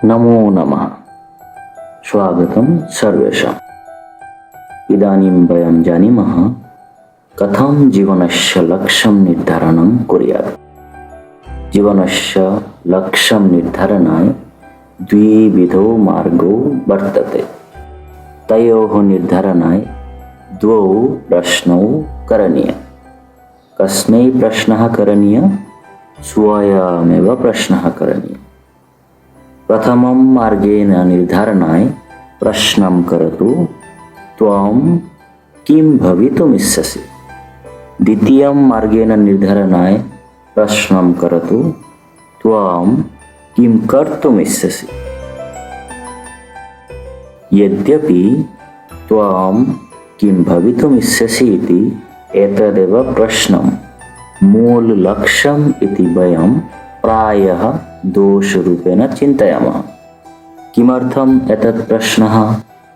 नमो नमः। स्वागतं सर्वेषाम्। इदानीं वयं जानीमः कथं जीवनस्य लक्ष्यं निर्धारणं कुर्यात्। जीवनस्य लक्ष्यं निर्धारणाय द्विविधो मार्गो वर्तते। तयोः निर्धारणाय द्वौ प्रश्नौ करणीय। कस्मै प्रश्नः करणीय? स्वयमेव प्रश्नः करणीय। प्रथमं मार्गेण निर्धारणाय प्रश्नं करोतु, त्वं किं भवितुमिच्छसि। द्वितीयं मार्गेण निर्धारणाय प्रश्नं करोतु, त्वं किं कर्तुमिच्छसि। यद्यपि त्वं किं भवितुमिच्छसि इति एतदेव प्रश्नं मूललक्ष्यम् इति वयं प्रायः दोषरूपेण चिन्तयामः। किमर्थम् एतत् प्रश्नः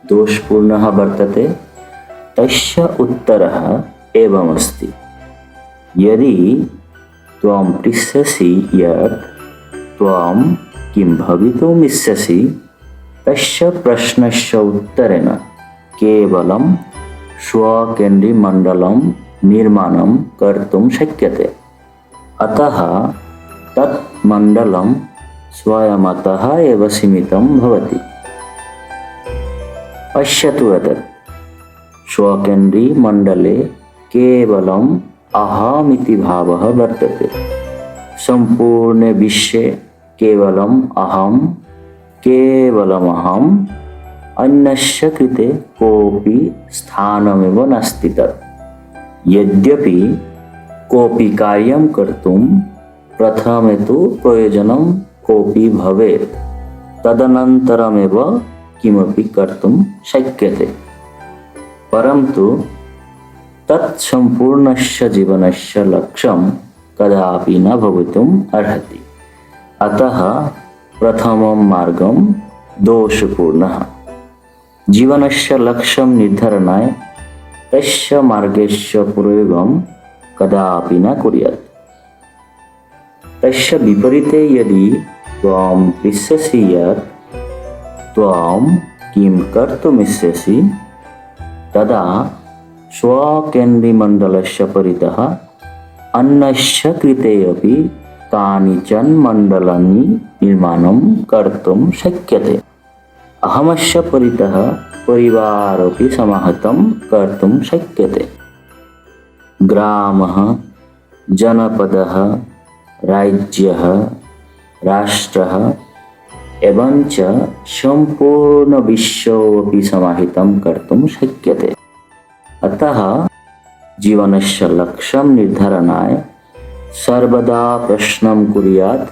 दोषपूर्णः वर्तते? तस्य उत्तरः एवमस्ति। यदि त्वं पृच्छसि यत् त्वं किं भवितुमिच्छसि, तस्य प्रश्नस्य उत्तरेण केवलं स्वकेन्द्रीमण्डलं निर्माणं कर्तुं शक्यते। अतः तत् मण्डलं स्वयमतः एव सीमितं भवति। पश्यतु एतत्, स्वकेन्द्रीमण्डले केवलम् अहमिति भावः वर्तते। सम्पूर्णे विश्वे केवलम् अहं, केवलमहम्, अन्यस्य कृते कोऽपि स्थानमेव नास्ति तत्। यद्यपि कोऽपि कार्यं कर्तुं प्रथमे तु प्रयोजनं कोऽपि भवेत्, तदनन्तरमेव किमपि कर्तुं शक्यते। परन्तु तत् सम्पूर्णस्य जीवनस्य लक्ष्यं कदापि न भवितुम् अर्हति। अतः प्रथमं मार्गं दोषपूर्णः। जीवनस्य लक्ष्यं निर्धारणाय तस्य मार्गस्य प्रयोगं कदापि न कुर्यात्। तस्य विपरीते यदि त्वं पृच्छसि यत् त्वं किं कर्तुमिच्छसि, तदा स्वकेन्द्रीमण्डलस्य परितः अन्यस्य कृते अपि कानिचन मण्डलानि निर्माणं कर्तुं शक्यते। अहमस्य परितः परिवारोऽपि समाहितं कर्तुं शक्यते। ग्रामः, जनपदः, राज्यः, राष्ट्रः एवञ्च सम्पूर्णविश्वमपि समाहितं कर्तुं शक्यते। अतः जीवनस्य लक्ष्यं निर्धारणाय सर्वदा प्रश्नं कुर्यात्,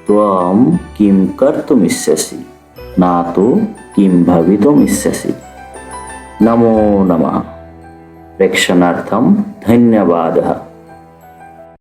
त्वं किं कर्तुमिच्छसि, न तु किं भवितुमिच्छसि। नमो नमः। प्रेक्षणार्थं धन्यवादः।